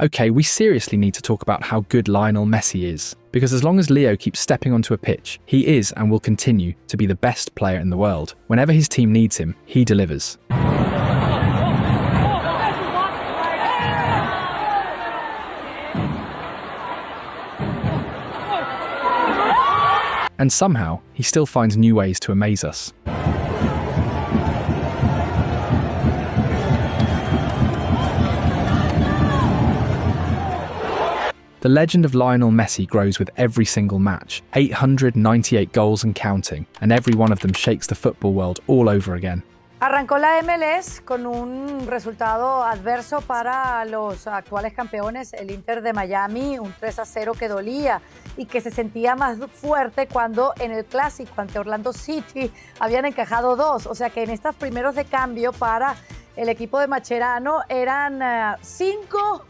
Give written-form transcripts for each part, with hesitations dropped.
Okay, we seriously need to talk about how good Lionel Messi is, because as long as Leo keeps stepping onto a pitch, he is and will continue to be the best player in the world. Whenever his team needs him, he delivers. And somehow, he still finds new ways to amaze us. The legend of Lionel Messi grows with every single match, 898 goals and counting, and every one of them shakes the football world all over again. Arrancó la MLS con un resultado adverso para los actuales campeones, el Inter de Miami, un 3-0 que dolía y que se sentía más fuerte cuando en el clásico ante Orlando City habían encajado 2. O sea que en estos primeros de cambio para el equipo de Mascherano eran 5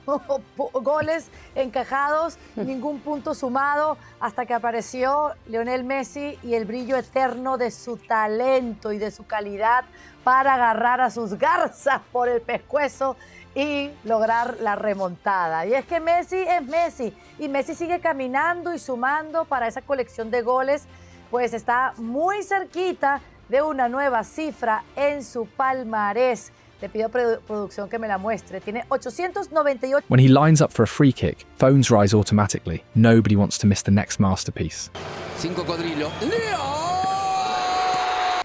goles encajados, ningún punto sumado, hasta que apareció Lionel Messi y el brillo eterno de su talento y de su calidad para agarrar a sus garzas por el pescuezo y lograr la remontada. Y es que Messi es Messi, y Messi sigue caminando y sumando para esa colección de goles, pues está muy cerquita de una nueva cifra en su palmarés. Le pido a producción que me la muestre. Tiene 898. When he lines up for a free kick, phones rise automatically. Nobody wants to miss the next masterpiece.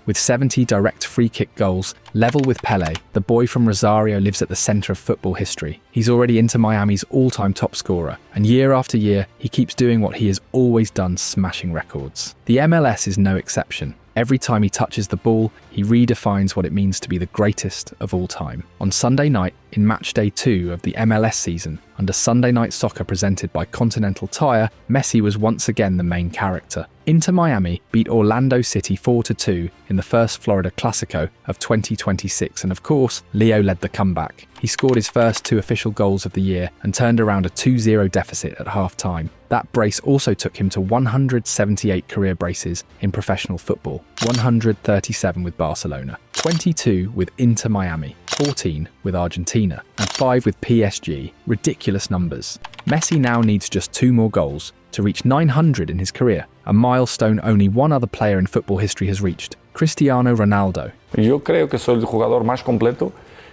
With 70 direct free kick goals, level with Pelé, the boy from Rosario lives at the centre of football history. He's already Inter Miami's all-time top scorer, and year after year, he keeps doing what he has always done, smashing records. The MLS is no exception. Every time he touches the ball, he redefines what it means to be the greatest of all time. On Sunday night, in match day 2 of the MLS season, under Sunday Night Soccer presented by Continental Tire, Messi was once again the main character. Inter Miami beat Orlando City 4-2 in the first Florida Clasico of 2026, and of course, Leo led the comeback. He scored his first 2 official goals of the year and turned around a 2-0 deficit at half-time. That brace also took him to 178 career braces in professional football, 137 with Barcelona, 22 with Inter Miami, 14 with Argentina, and 5 with PSG. Ridiculous numbers. Messi now needs just 2 more goals to reach 900 in his career, a milestone only one other player in football history has reached, Cristiano Ronaldo. Yo creo que soy el jugador más completo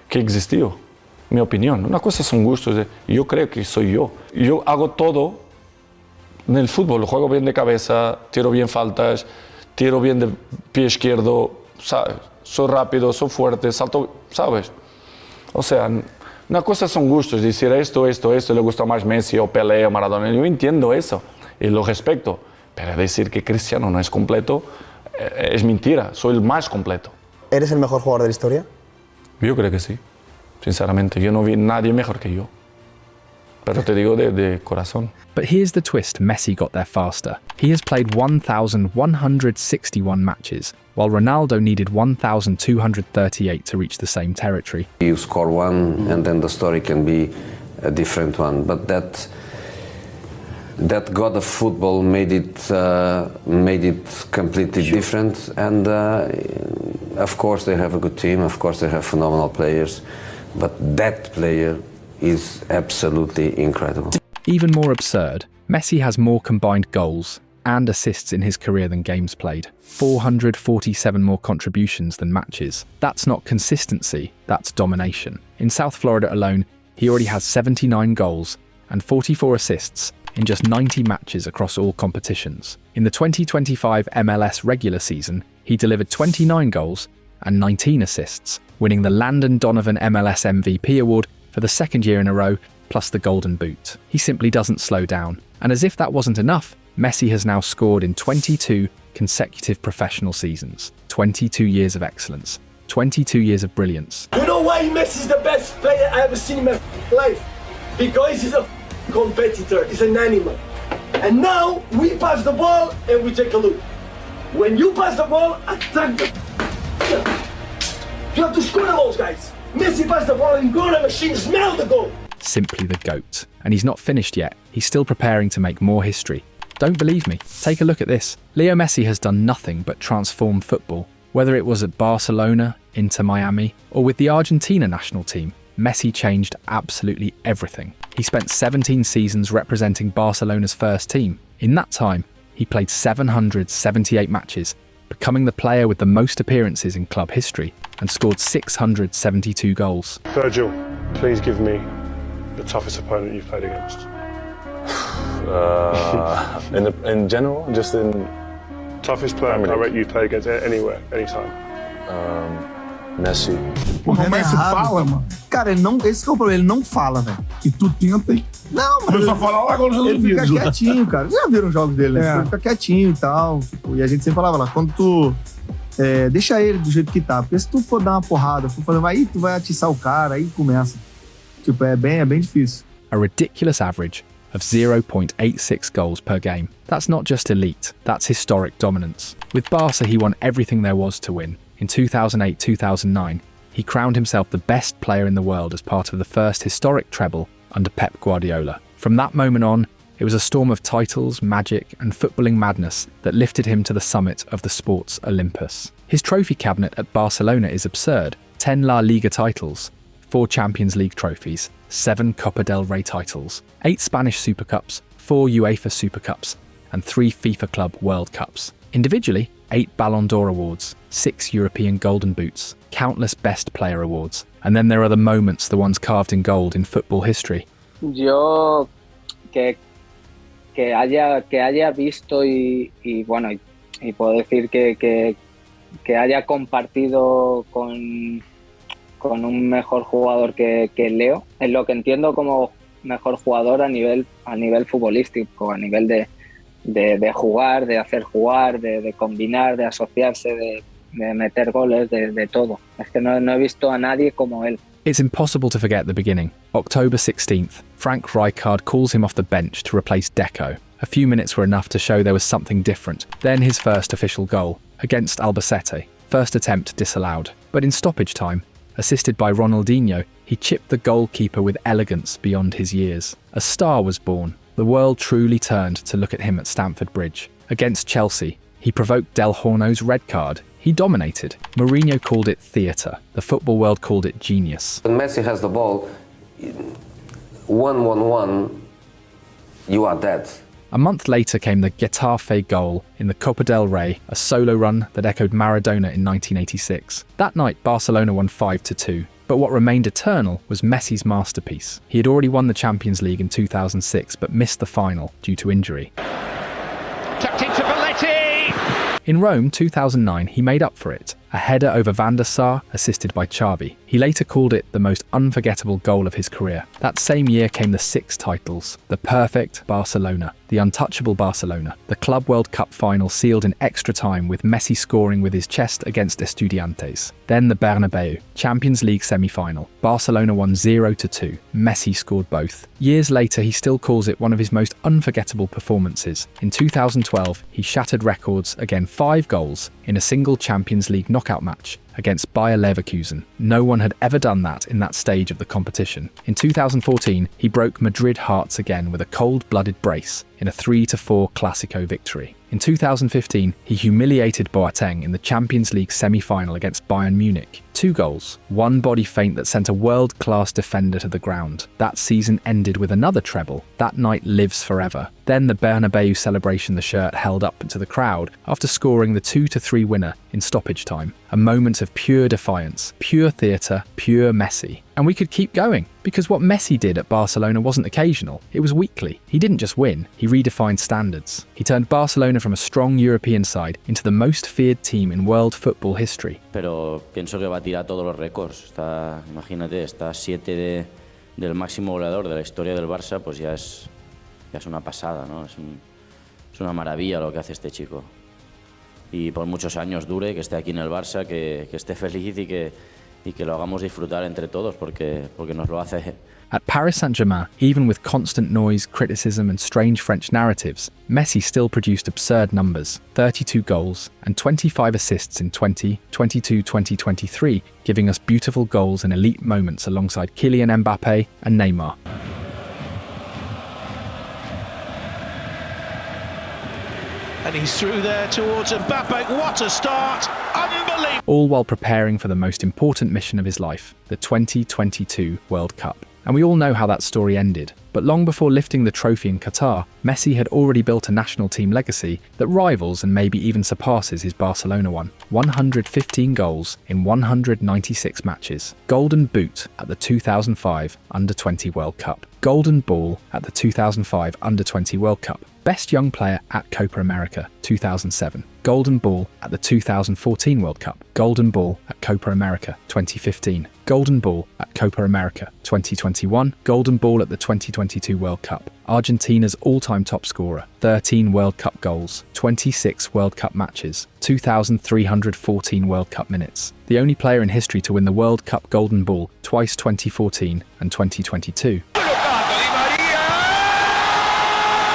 que existió, mi opinión. Una cosa son gustos, yo creo que soy yo. Yo hago todo en el fútbol, juego bien de cabeza, tiro bien faltas, tiro bien de pie izquierdo, ¿sabes? Soy rápido, soy fuerte, salto, ¿sabes? O sea, una cosa son gustos, decir esto, le gusta más Messi o Pelé o Maradona. Yo entiendo eso y lo respeto, pero decir que Cristiano no es completo es mentira, soy el más completo. ¿Eres el mejor jugador de la historia? Yo creo que sí, sinceramente. Yo no vi a nadie mejor que yo. Pero te digo de corazón. But here's the twist: Messi got there faster. He has played 1,161 matches, while Ronaldo needed 1,238 to reach the same territory. You score one, and then the story can be a different one. But that god of football made it completely different. And of course they have a good team. Of course they have phenomenal players. But that player is absolutely incredible. Even more absurd, Messi has more combined goals and assists in his career than games played. 447 more contributions than matches. That's not consistency, that's domination. In South Florida alone, he already has 79 goals and 44 assists in just 90 matches across all competitions. In the 2025 MLS regular season, he delivered 29 goals and 19 assists, winning the Landon Donovan MLS MVP award for the second year in a row, plus the Golden Boot. He simply doesn't slow down. And as if that wasn't enough, Messi has now scored in 22 consecutive professional seasons. 22 years of excellence. 22 years of brilliance. You know why Messi's the best player I ever seen in my life? Because he's a competitor, he's an animal. And now we pass the ball and we take a look. When you pass the ball, attack the... You have to score the goals, guys. Messi passed the ball and goal machine smell the goal. Simply the GOAT. And he's not finished yet. He's still preparing to make more history. Don't believe me? Take a look at this. Leo Messi has done nothing but transform football. Whether it was at Barcelona, Inter Miami, or with the Argentina national team, Messi changed absolutely everything. He spent 17 seasons representing Barcelona's first team. In that time, he played 778 matches, becoming the player with the most appearances in club history, and scored 672 goals. Virgil, please give me the toughest opponent you've played against. In general, just in Toughest player direct you play against anywhere, anytime. Messi. O Messi fala, mano. Cara, ele não, esse que é o problema, ele não fala, velho. E tu tenta e... Não, mas ele só fala lá quando ele fica quietinho, cara. Já viram os jogos dele, né? Ele fica quietinho e tal. Tipo, e a gente sempre falava lá, quando tu... deixa ele do jeito que tá. Porque se tu for dar uma porrada, for fazer, aí tu vai atiçar o cara, aí começa. Tipo, é bem difícil. A ridiculous average of 0.86 goals per game. That's not just elite, that's historic dominance. With Barca, he won everything there was to win. In 2008-2009, he crowned himself the best player in the world as part of the first historic treble under Pep Guardiola. From that moment on, it was a storm of titles, magic, and footballing madness that lifted him to the summit of the sport's Olympus. His trophy cabinet at Barcelona is absurd. 10 La Liga titles, 4 Champions League trophies, 7 Copa del Rey titles, 8 Spanish Super Cups, 4 UEFA Super Cups, and 3 FIFA Club World Cups. Individually, 8 Ballon d'Or awards, 6 European Golden Boots, countless Best Player awards, and then there are the moments, the ones carved in gold in football history. Yo que haya visto y bueno, y puedo decir que haya compartido con un mejor jugador que Leo, es lo que entiendo como mejor jugador a nivel futbolístico, a nivel de jugar, de hacer jugar, de combinar, de asociarse, de meter goles, de todo. Es que no he visto a nadie como él. It's impossible to forget the beginning. October 16th, Frank Rijkaard calls him off the bench to replace Deco. A few minutes were enough to show there was something different. Then his first official goal, against Albacete. First attempt disallowed. But in stoppage time, assisted by Ronaldinho, he chipped the goalkeeper with elegance beyond his years. A star was born. The world truly turned to look at him at Stamford Bridge. Against Chelsea, he provoked Del Horno's red card. He dominated. Mourinho called it theatre. The football world called it genius. When Messi has the ball, 1-1-1, you are dead. A month later came the Getafe goal in the Copa del Rey, a solo run that echoed Maradona in 1986. That night, Barcelona won 5-2. But what remained eternal was Messi's masterpiece. He had already won the Champions League in 2006, but missed the final due to injury. Tucked into Belletti! In Rome, 2009, he made up for it. A header over Van der Sar, assisted by Xavi. He later called it the most unforgettable goal of his career. That same year came the 6 titles. The perfect Barcelona, the untouchable Barcelona. The Club World Cup final sealed in extra time with Messi scoring with his chest against Estudiantes. Then the Bernabeu, Champions League semi-final. Barcelona won 0-2. Messi scored both. Years later, he still calls it one of his most unforgettable performances. In 2012, he shattered records, again 5 goals, in a single Champions League knockout match against Bayer Leverkusen. No one had ever done that in that stage of the competition. In 2014, he broke Madrid hearts again with a cold-blooded brace in a 3-4 Clásico victory. In 2015, he humiliated Boateng in the Champions League semi-final against Bayern Munich. 2 goals, 1 body feint that sent a world-class defender to the ground. That season ended with another treble. That night lives forever. Then the Bernabeu celebration the shirt held up to the crowd after scoring the 2-3 winner in stoppage time. A moment of pure defiance, pure theatre, pure Messi. And we could keep going, because what Messi did at Barcelona wasn't occasional, it was weekly. He didn't just win, he redefined standards. He turned Barcelona from a strong European side into the most feared team in world football history. Pero pienso que va a tirar todos los récords. Imagínate, está 7 del máximo goleador de la historia del Barça, pues ya es una pasada, ¿no? Es una maravilla lo que hace este chico. Y por muchos años dure, que esté aquí en el Barça, que esté feliz y que lo hagamos disfrutar entre todos, porque nos lo hace. At Paris Saint-Germain, even with constant noise, criticism and strange French narratives, Messi still produced absurd numbers, 32 goals and 25 assists in 2022-2023, giving us beautiful goals and elite moments alongside Kylian Mbappé and Neymar. And he's through there towards Mbappe. What a start! All while preparing for the most important mission of his life, the 2022 World Cup. And we all know how that story ended. But long before lifting the trophy in Qatar, Messi had already built a national team legacy that rivals and maybe even surpasses his Barcelona one. 115 goals in 196 matches. Golden Boot at the 2005 Under-20 World Cup. Golden Ball at the 2005 Under-20 World Cup. Best Young Player at Copa America 2007. Golden Ball at the 2014 World Cup. Golden Ball at Copa America 2015. Golden Ball at Copa America 2021. Golden Ball at the 2022 World Cup. Argentina's all-time top scorer. 13 World Cup goals. 26 World Cup matches. 2,314 World Cup minutes. The only player in history to win the World Cup Golden Ball twice, 2014 and 2022.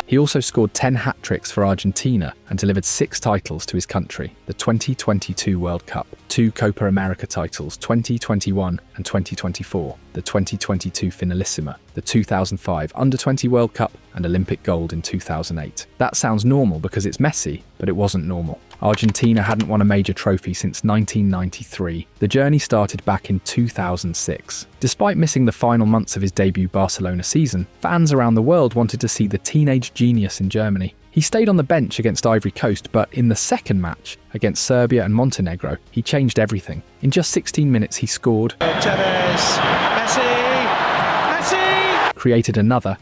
He also scored 10 hat-tricks for Argentina and delivered 6 titles to his country: the 2022 World Cup, 2 Copa America titles 2021 and 2024, the 2022 Finalissima, the 2005 Under-20 World Cup and Olympic gold in 2008. That sounds normal because it's Messi, but it wasn't normal. Argentina hadn't won a major trophy since 1993. The journey started back in 2006. Despite missing the final months of his debut Barcelona season, fans around the world wanted to see the teenage genius in Germany. He stayed on the bench against Ivory Coast, but in the second match, against Serbia and Montenegro, he changed everything. In just 16 minutes he scored, Messi! created another,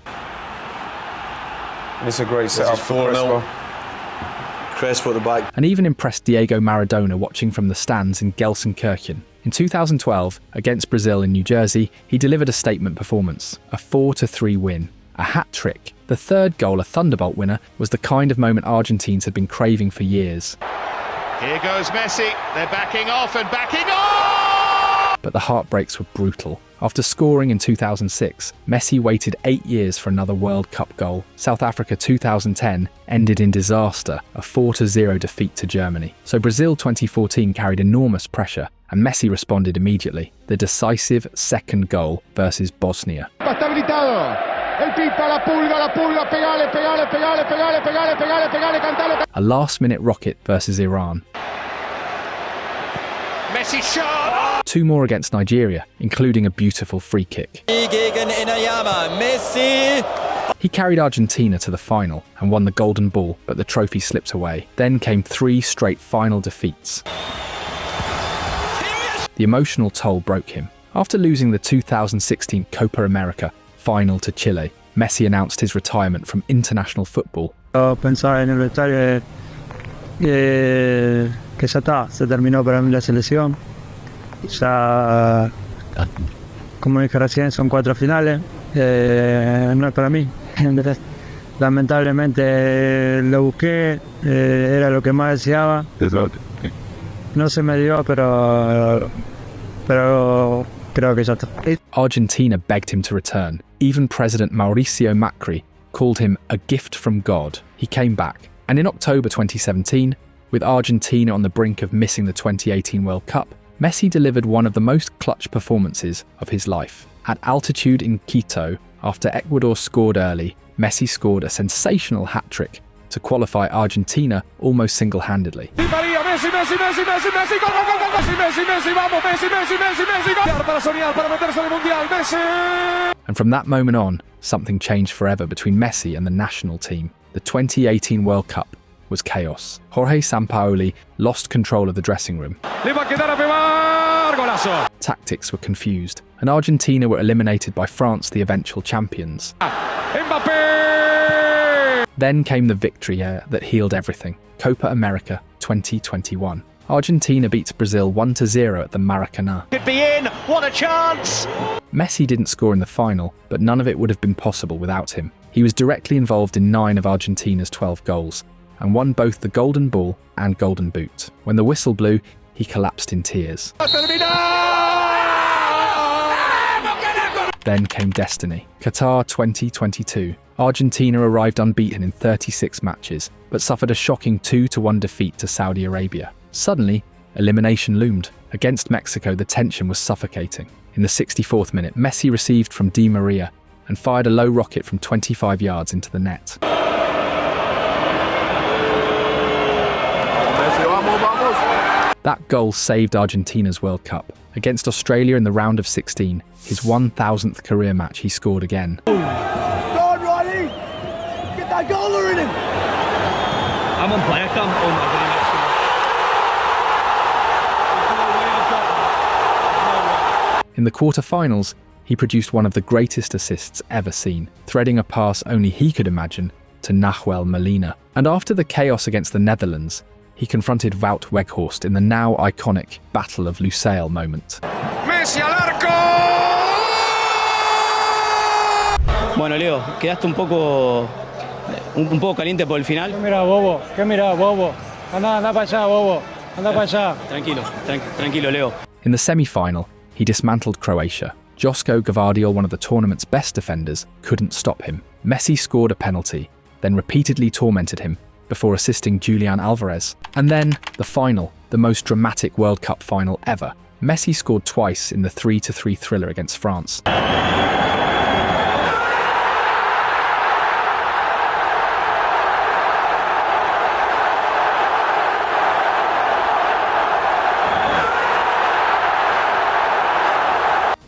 It's a great setup for Crespo. Crespo at the back. and even impressed Diego Maradona watching from the stands in Gelsenkirchen. In 2012, against Brazil in New Jersey, he delivered a statement performance, a 4-3 win, a hat-trick. The third goal, a Thunderbolt winner, was the kind of moment Argentines had been craving for years. Here goes Messi. They're backing off and backing off! But the heartbreaks were brutal. After scoring in 2006, Messi waited 8 years for another World Cup goal. South Africa 2010 ended in disaster, a 4-0 defeat to Germany. So Brazil 2014 carried enormous pressure, and Messi responded immediately. The decisive second goal versus Bosnia. A last-minute rocket versus Iran. Messi shot! 2 more against Nigeria, including a beautiful free kick. He carried Argentina to the final and won the Golden Ball, but the trophy slipped away. Then came 3 straight final defeats. The emotional toll broke him. After losing the 2016 Copa America final to Chile, Messi announced his retirement from international football. Pensaba en el vestuario que ya está, se terminó para mí la selección. Ya, como dije recién, son 4 finales, no es para mí. Lamentablemente lo busqué, era lo que más deseaba. No se me dio, pero creo que ya está. Argentina begged him to return. Even President Mauricio Macri called him a gift from God. He came back. And in October 2017, with Argentina on the brink of missing the 2018 World Cup, Messi delivered one of the most clutch performances of his life. At altitude in Quito, after Ecuador scored early, Messi scored a sensational hat-trick to qualify Argentina almost single-handedly. And from that moment on, something changed forever between Messi and the national team. The 2018 World Cup was chaos. Jorge Sampaoli lost control of the dressing room. Tactics were confused, and Argentina were eliminated by France, the eventual champions. Then came the victory that healed everything. Copa America 2021. Argentina beats Brazil 1-0 at the Maracanã. Could be in. What a chance! Messi didn't score in the final, but none of it would have been possible without him. He was directly involved in 9 of Argentina's 12 goals, and won both the Golden Ball and Golden Boot. When the whistle blew, he collapsed in tears. Then came destiny. Qatar 2022. Argentina arrived unbeaten in 36 matches, but suffered a shocking 2-1 defeat to Saudi Arabia. Suddenly, elimination loomed. Against Mexico, the tension was suffocating. In the 64th minute, Messi received from Di Maria and fired a low rocket from 25 yards into the net. That goal saved Argentina's World Cup. Against Australia in the round of 16, his 1,000th career match, he scored again. Go on, Riley! Get that goaler in him! I'm on play, I can't. Oh my goodness. In the quarter-finals, he produced one of the greatest assists ever seen, threading a pass only he could imagine to Nahuel Molina. And after the chaos against the Netherlands, he confronted Wout Weghorst in the now iconic Battle of Lusail moment. Messi al arco! Bueno, Leo, quedaste un poco caliente por el final. ¿Qué mira, bobo? ¿Qué mira, bobo? Anda para allá, bobo. Anda para allá. Tranquilo, Leo. In the semi-final, he dismantled Croatia. Josko Gvardiol, one of the tournament's best defenders, couldn't stop him. Messi scored a penalty, then repeatedly tormented him before assisting Julian Alvarez. And then, the final, the most dramatic World Cup final ever. Messi scored twice in the 3-3 thriller against France.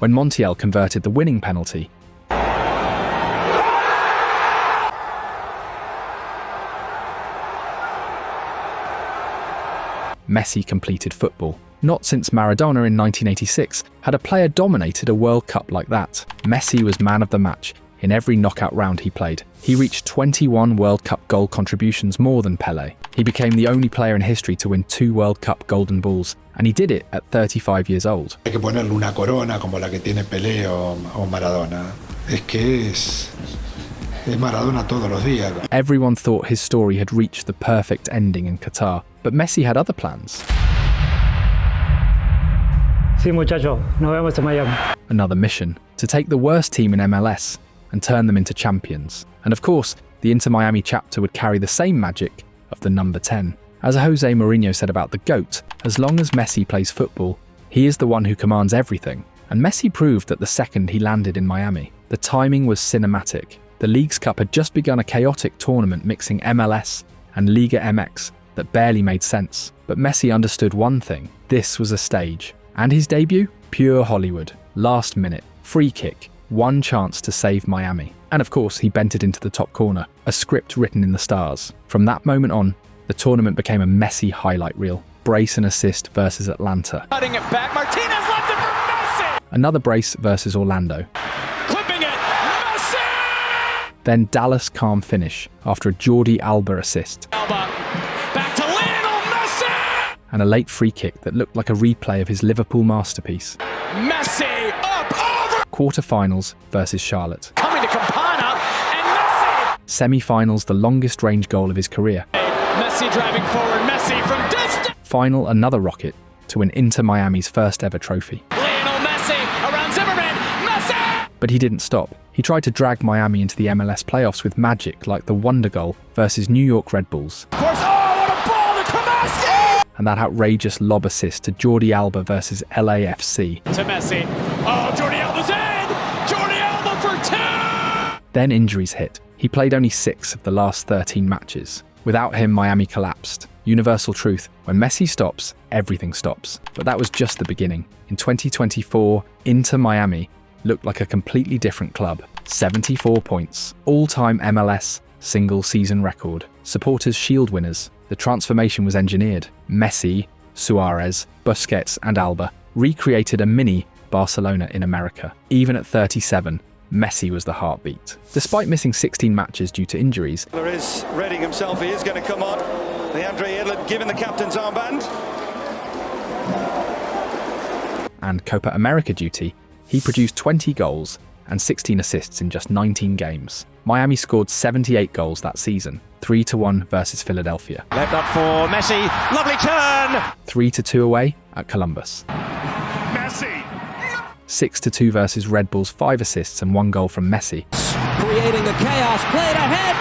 When Montiel converted the winning penalty, Messi completed football. Not since Maradona in 1986 had a player dominated a World Cup like that. Messi was man of the match in every knockout round he played. He reached 21 World Cup goal contributions, more than Pelé. He became the only player in history to win 2 World Cup Golden Balls, and he did it at 35 years old. Hay que ponerle una corona como la que tiene Pelé o Maradona. Es que es Maradona todos los días. Everyone thought his story had reached the perfect ending in Qatar, but Messi had other plans. Sí, muchacho, nos vemos en Miami. Another mission, to take the worst team in MLS and turn them into champions. And of course, the Inter Miami chapter would carry the same magic of the number 10. As Jose Mourinho said about the GOAT, as long as Messi plays football, he is the one who commands everything. And Messi proved that the second he landed in Miami. The timing was cinematic. The Leagues Cup had just begun a chaotic tournament mixing MLS and Liga MX that barely made sense. But Messi understood one thing: this was a stage. And his debut? Pure Hollywood. Last minute, free kick, one chance to save Miami. And of course, he bent it into the top corner, a script written in the stars. From that moment on, the tournament became a Messi highlight reel. Brace and assist versus Atlanta. Cutting it back, Martinez left it for Messi! Another brace versus Orlando. Clipping it, Messi! Then Dallas calm finish after a Jordi Alba assist. Alba, back to Lionel Messi! And a late free kick that looked like a replay of his Liverpool masterpiece. Messi up over! Quarter-finals versus Charlotte. Coming to Campana, and Messi! Semi-finals, the longest range goal of his career. Messi driving forward, Messi from distance! Final, another rocket to win Inter Miami's first ever trophy. Lionel Messi around Zimmerman, Messi! But he didn't stop. He tried to drag Miami into the MLS playoffs with magic like the wonder goal versus New York Red Bulls. Of course, oh, what a ball to Messi! And that outrageous lob assist to Jordi Alba versus LAFC. To Messi. Oh, Jordi Alba's in! Jordi Alba for 2! Then injuries hit. He played only 6 of the last 13 matches. Without him, Miami collapsed. Universal truth: when Messi stops, everything stops. But that was just the beginning. In 2024, Inter Miami looked like a completely different club. 74 points, all-time MLS single-season record. Supporters Shield winners. The transformation was engineered. Messi, Suarez, Busquets and Alba recreated a mini Barcelona in America. Even at 37, Messi was the heartbeat. Despite missing 16 matches due to injuries, there is Redding himself, he is going to come on. Leandre Edlund given the captain's armband. And Copa America duty, he produced 20 goals and 16 assists in just 19 games. Miami scored 78 goals that season, 3-1 versus Philadelphia. Left up for Messi, lovely turn! 3-2 away at Columbus. Messi! 6-2 versus Red Bulls, 5 assists and 1 goal from Messi. Creating the chaos, played ahead.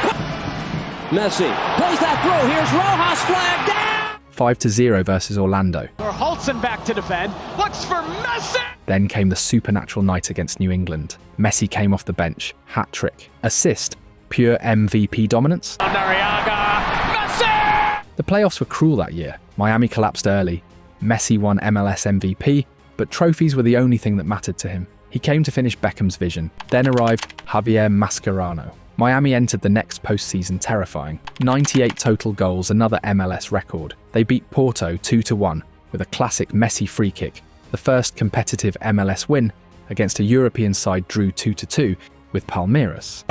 Messi plays that through. Here's Rojas, flag down. 5-0 versus Orlando. Holtzen back to defend, looks for Messi! Then came the supernatural night against New England. Messi came off the bench, hat-trick, assist, pure MVP dominance. Nariaga, Messi! The playoffs were cruel that year. Miami collapsed early, Messi won MLS MVP, but trophies were the only thing that mattered to him. He came to finish Beckham's vision. Then arrived Javier Mascherano. Miami entered the next postseason terrifying. 98 total goals, another MLS record. They beat Porto 2-1 with a classic Messi free kick. The first competitive MLS win against a European side drew 2-2 with Palmeiras.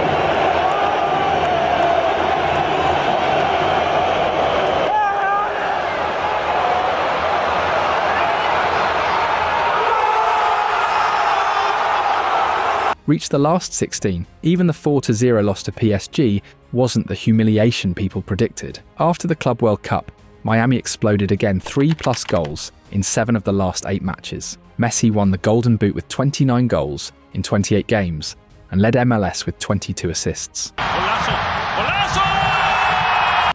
Reached the last 16, even the 4-0 loss to PSG wasn't the humiliation people predicted. After the Club World Cup, Miami exploded again, 3+ goals in 7 of the last 8 matches. Messi won the Golden Boot with 29 goals in 28 games and led MLS with 22 assists.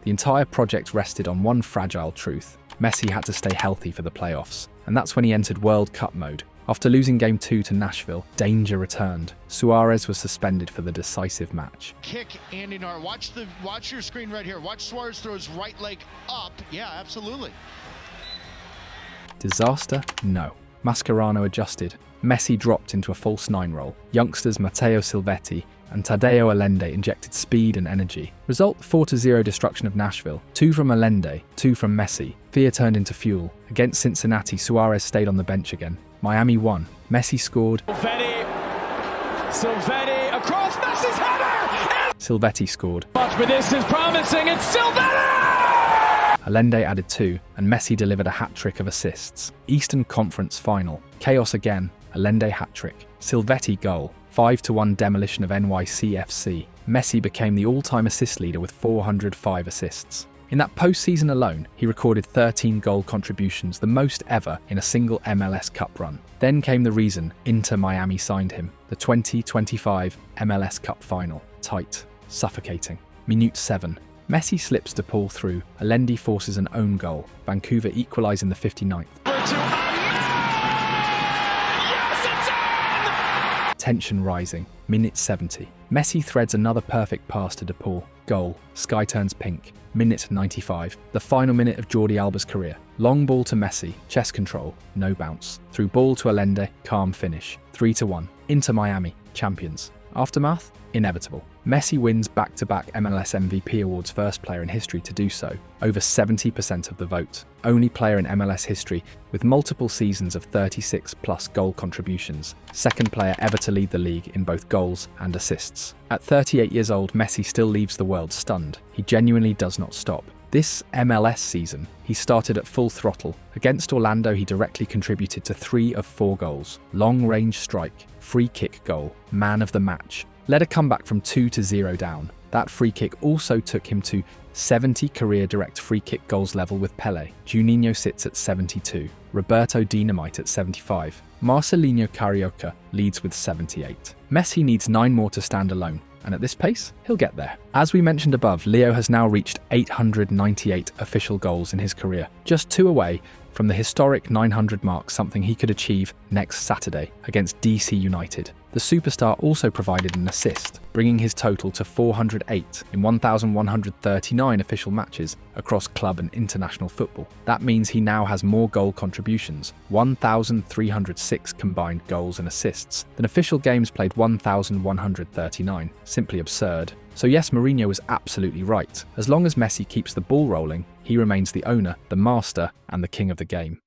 The entire project rested on one fragile truth. Messi had to stay healthy for the playoffs, and that's when he entered World Cup mode. After losing Game 2 to Nashville, danger returned. Suarez was suspended for the decisive match. Kick, Andy Nar. Watch your screen right here. Watch Suarez throw his right leg up. Yeah, absolutely. Disaster? No. Mascherano adjusted. Messi dropped into a false 9 role. Youngsters Matteo Silvetti and Tadeo Allende injected speed and energy. Result 4-0 destruction of Nashville. 2 from Allende, 2 from Messi. Fear turned into fuel. Against Cincinnati, Suarez stayed on the bench again. Miami won. Messi scored. Silvetti across Messi's header! Silvetti scored. Watch, but this is promising. It's Silvetti! Allende added 2, and Messi delivered a hat-trick of assists. Eastern Conference Final. Chaos again. Allende hat-trick. Silvetti goal. 5-1 demolition of NYCFC. Messi became the all-time assist leader with 405 assists. In that postseason alone, he recorded 13 goal contributions, the most ever in a single MLS Cup run. Then came the reason Inter Miami signed him, the 2025 MLS Cup final. Tight, suffocating. Minute 7. Messi slips to pull through. Allende forces an own goal. Vancouver equalise in the 59th. Tension rising. Minute 70. Messi threads another perfect pass to DePaul. Goal. Sky turns pink. Minute 95. The final minute of Jordi Alba's career. Long ball to Messi. Chest control. No bounce. Through ball to Allende. Calm finish. 3-1. Inter Miami. Champions. Aftermath? Inevitable. Messi wins back-to-back MLS MVP awards, first player in history to do so. Over 70% of the vote. Only player in MLS history with multiple seasons of 36+ goal contributions. Second player ever to lead the league in both goals and assists. At 38 years old, Messi still leaves the world stunned. He genuinely does not stop. This MLS season, he started at full throttle. Against Orlando, he directly contributed to 3 of 4 goals. Long-range strike, free kick goal, man of the match. Led a comeback from 2-0 down. That free kick also took him to 70 career direct free kick goals level with Pelé. Juninho sits at 72. Roberto Dynamite at 75. Marcelinho Carioca leads with 78. Messi needs 9 more to stand alone, and at this pace, he'll get there. As we mentioned above, Leo has now reached 898 official goals in his career, just 2 away from the historic 900 mark, something he could achieve next Saturday against DC United. The superstar also provided an assist, bringing his total to 408 in 1,139 official matches across club and international football. That means he now has more goal contributions, 1,306 combined goals and assists, than official games played 1,139. Simply absurd. So yes, Mourinho was absolutely right. As long as Messi keeps the ball rolling, he remains the owner, the master, and the king of the game.